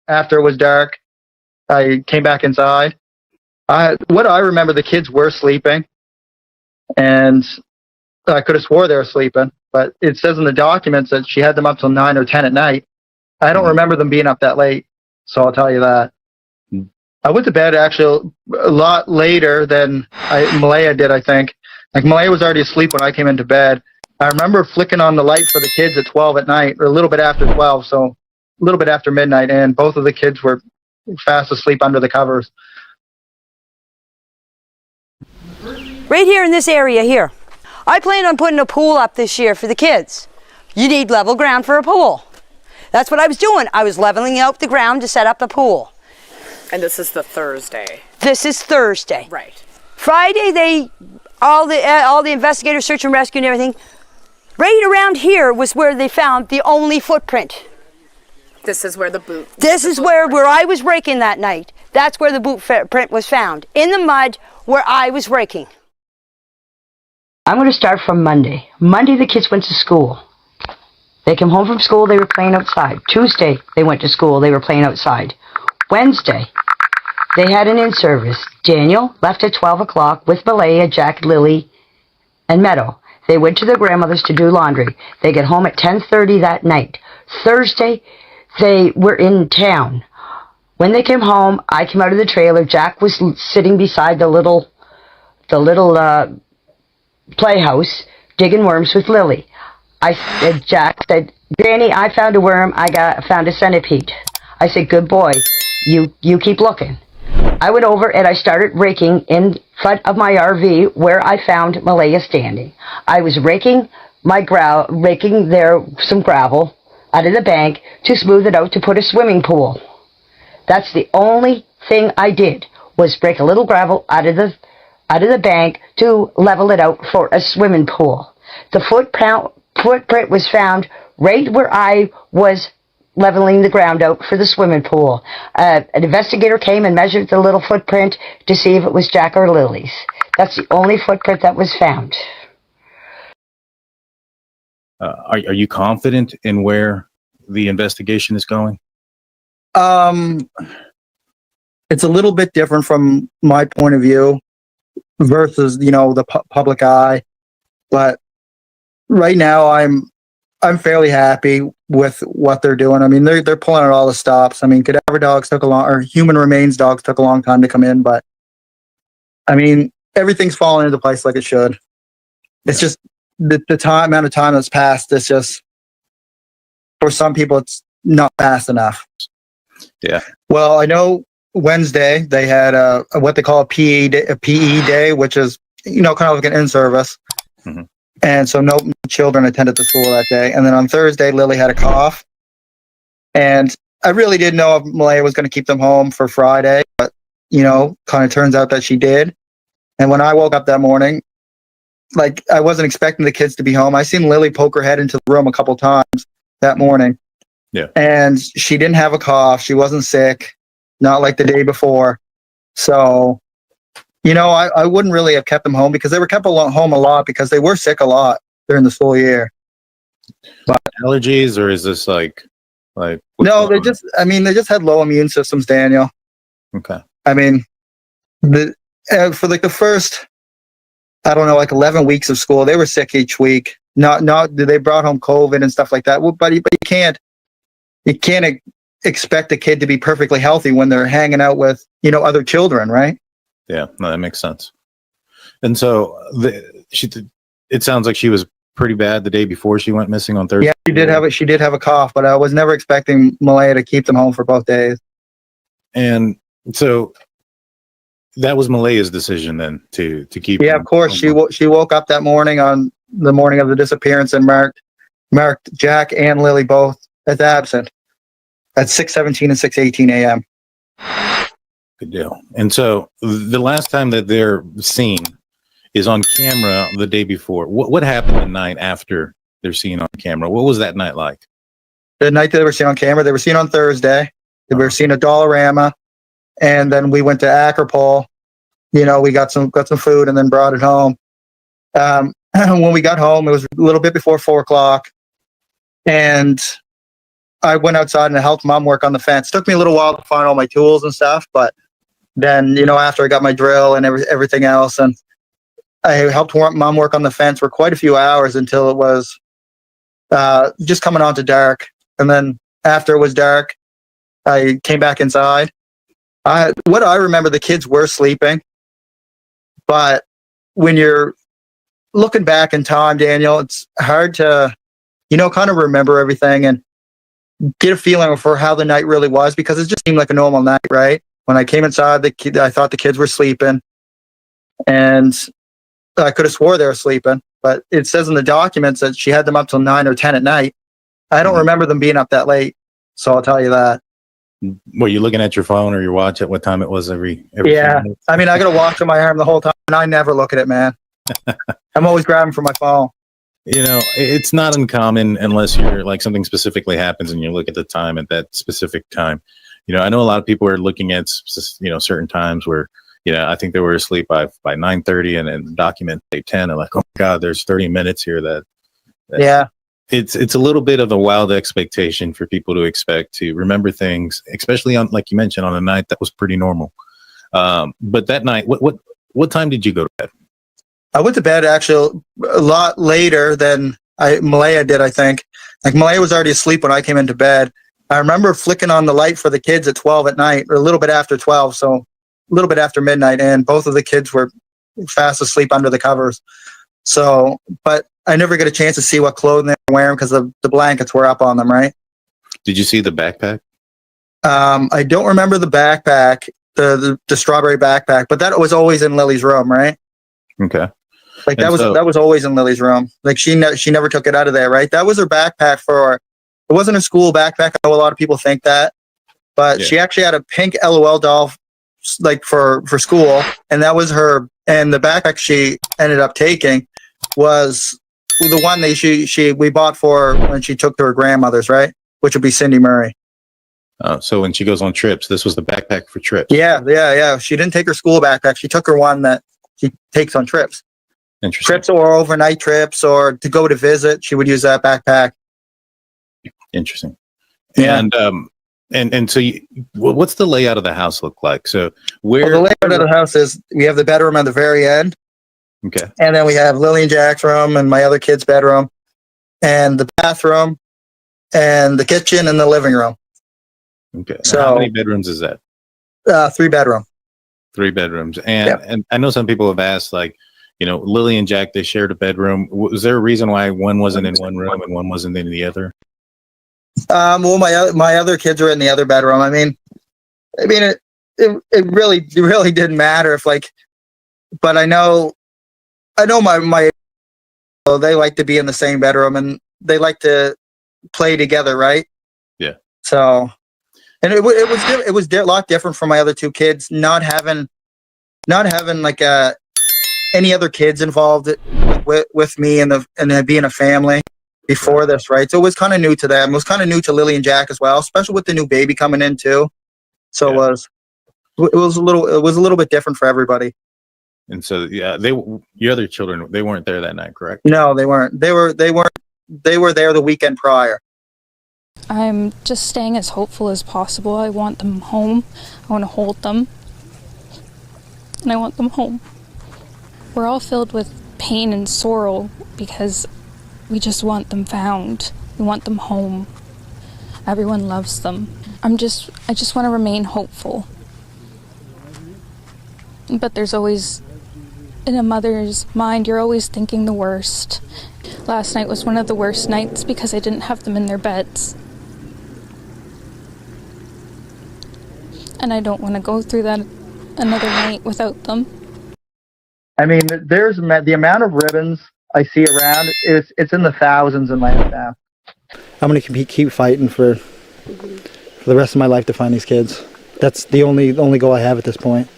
after it was dark, I came back inside. What I remember, the kids were sleeping, and I could have swore they were sleeping, but it says in the documents that she had them up till 9 or 10 at night. I don't remember them being up that late, so I'll tell you that. I went to bed actually a lot later than Malaya did, I think. Like, Malaya was already asleep when I came into bed. I remember flicking on the light for the kids at 12 at night, or a little bit after 12, so a little bit after midnight, and both of the kids were fast asleep under the covers. Right here in this area here. I plan on putting a pool up this year for the kids. You need level ground for a pool. That's what I was doing. I was leveling out the ground to set up a pool. And this is the Thursday. This is Thursday. Right. Friday, all the investigators, search and rescue and everything, right around here was where they found the only footprint. This is where the boot. This is where I was raking that night. That's where the boot print was found, in the mud where I was raking. I'm going to start from Monday. Monday, the kids went to school. They came home from school, they were playing outside. Tuesday, they went to school, they were playing outside. Wednesday, they had an in-service. Daniel left at 12 o'clock with Malaya, Jack, Lily, and Meadow. They went to their grandmother's to do laundry. They get home at 10:30 that night. Thursday, they were in town. When they came home, I came out of the trailer. Jack was sitting beside the little playhouse digging worms with Lily. Jack said, "Granny, I found a worm. I found a centipede." I said, "Good boy. You keep looking." I went over and I started raking in front of my RV where I found Malaya standing. I was raking some gravel out of the bank to smooth it out to put a swimming pool. That's the only thing I did, was break a little gravel out of the bank to level it out for a swimming pool. The footprint was found right where I was leveling the ground out for the swimming pool. An investigator came and measured the little footprint to see if it was Jack or Lily's. That's the only footprint that was found. Are you confident in where the investigation is going? It's a little bit different from my point of view versus, the public eye. But right now, I'm fairly happy with what they're doing. I mean, they're pulling out all the stops. I mean, cadaver dogs or human remains dogs took a long time to come in, but I mean, everything's falling into place like it should. It's just the amount of time that's passed. It's just, for some people, it's not fast enough. Yeah. Well, I know Wednesday they had what they call a PE day, which is kind of like an in-service. Mm-hmm. And so no children attended the school that day. And then on Thursday, Lily had a cough. And I really didn't know if Malaya was going to keep them home for Friday, but, kind of turns out that she did. And when I woke up that morning, I wasn't expecting the kids to be home. I seen Lily poke her head into the room a couple times that morning. Yeah. And she didn't have a cough. She wasn't sick, not like the day before. So, I wouldn't really have kept them home, because they were kept home a lot because they were sick a lot during the school year. But allergies, or is this like? No, they just had low immune systems, Daniel. Okay. I mean, for the first, 11 weeks of school, they were sick each week. Not they brought home COVID and stuff like that. Well, but you can't expect a kid to be perfectly healthy when they're hanging out with other children, right? Yeah, no, that makes sense. And so it sounds like she was pretty bad the day before she went missing on Thursday. Yeah, she did have a cough, but I was never expecting Malaya to keep them home for both days. And so that was Malaya's decision then to keep. Yeah, of course. She woke up that morning, on the morning of the disappearance, and marked Jack and Lily both as absent at 6:17 and 6:18 a.m. Good deal. And so the last time that they're seen is on camera the day before. What happened the night after they're seen on camera? What was that night like? The night that they were seen on camera, they were seen on Thursday. They were seen at Dollarama, and then we went to Acropole. We got some food and then brought it home. When we got home, it was a little bit before 4 o'clock, and I went outside and helped mom work on the fence. Took me a little while to find all my tools and stuff, but then, after I got my drill and everything else, and I helped mom work on the fence for quite a few hours until it was just coming on to dark. And then after it was dark, I came back inside. What I remember, the kids were sleeping, but when you're looking back in time, Daniel, it's hard to, kind of remember everything and get a feeling for how the night really was, because it just seemed like a normal night, right? When I came inside, I thought the kids were sleeping, and I could have swore they were sleeping, but it says in the documents that she had them up till 9 or 10 at night. I don't remember them being up that late, so I'll tell you that. Were you looking at your phone or your watch at what time it was every Yeah, few minutes? I mean, I got a watch on my arm the whole time, and I never look at it, man. I'm always grabbing for my phone. It's not uncommon unless you're like something specifically happens and you look at the time at that specific time. I know a lot of people are looking at, certain times where, I think they were asleep by 9:30 and then document say 10 and like, oh my God, there's 30 minutes here that Yeah. It's a little bit of a wild expectation for people to expect to remember things, especially on, like you mentioned, on a night that was pretty normal. But that night, what time did you go to bed? I went to bed actually a lot later than Malaya did, I think. Like, Malaya was already asleep when I came into bed. I remember flicking on the light for the kids at 12 at night, or a little bit after 12, so a little bit after midnight, and both of the kids were fast asleep under the covers. So, but I never get a chance to see what clothing they were wearing because the blankets were up on them, right? Did you see the backpack? I don't remember the backpack, the strawberry backpack, but that was always in Lily's room, right? Okay. Like that was always in Lily's room. Like she never took it out of there, right? That was her backpack it wasn't a school backpack. I know a lot of people think that, but she actually had a pink LOL doll, like for school, and that was her. And the backpack she ended up taking was the one that we bought for when she took to her grandmother's, right? Which would be Cindy Murray. So when she goes on trips, this was the backpack for trips. Yeah. She didn't take her school backpack. She took her one that she takes on trips. Interesting. Trips or overnight trips or to go to visit, she would use that backpack. Interesting. Yeah. And so what's the layout of the house look like? So the layout of the house is we have the bedroom at the very end. Okay. And then we have Lilly and Jack's room and my other kid's bedroom and the bathroom and the kitchen and the living room. Okay. So how many bedrooms is that? 3 bedroom. 3 bedrooms. And I know some people have asked, like, Lilly and Jack, they shared a bedroom. Was there a reason why one wasn't in one room and one wasn't in the other? Well, my other kids were in the other bedroom. I mean, it really didn't matter if, like, but I know my they like to be in the same bedroom and they like to play together, right? Yeah. So, and it was a lot different for my other 2 kids, not having like any other kids involved with me and being a family before this, right? So it was kind of new to them. It was kind of new to Lilly and Jack as well, especially with the new baby coming in too. So it was a little bit different for everybody. And so your other children, they weren't there that night, correct? No, they weren't. They were there the weekend prior. I'm just staying as hopeful as possible. I want them home. I want to hold them. And I want them home. We're all filled with pain and sorrow because we just want them found. We want them home. Everyone loves them. I just want to remain hopeful. But there's always, in a mother's mind, you're always thinking the worst. Last night was one of the worst nights because I didn't have them in their beds. And I don't want to go through that another night without them. I mean, there's the amount of ribbons I see around. It's in the thousands in Lansdowne. I'm going to keep fighting for the rest of my life to find these kids. That's the only goal I have at this point.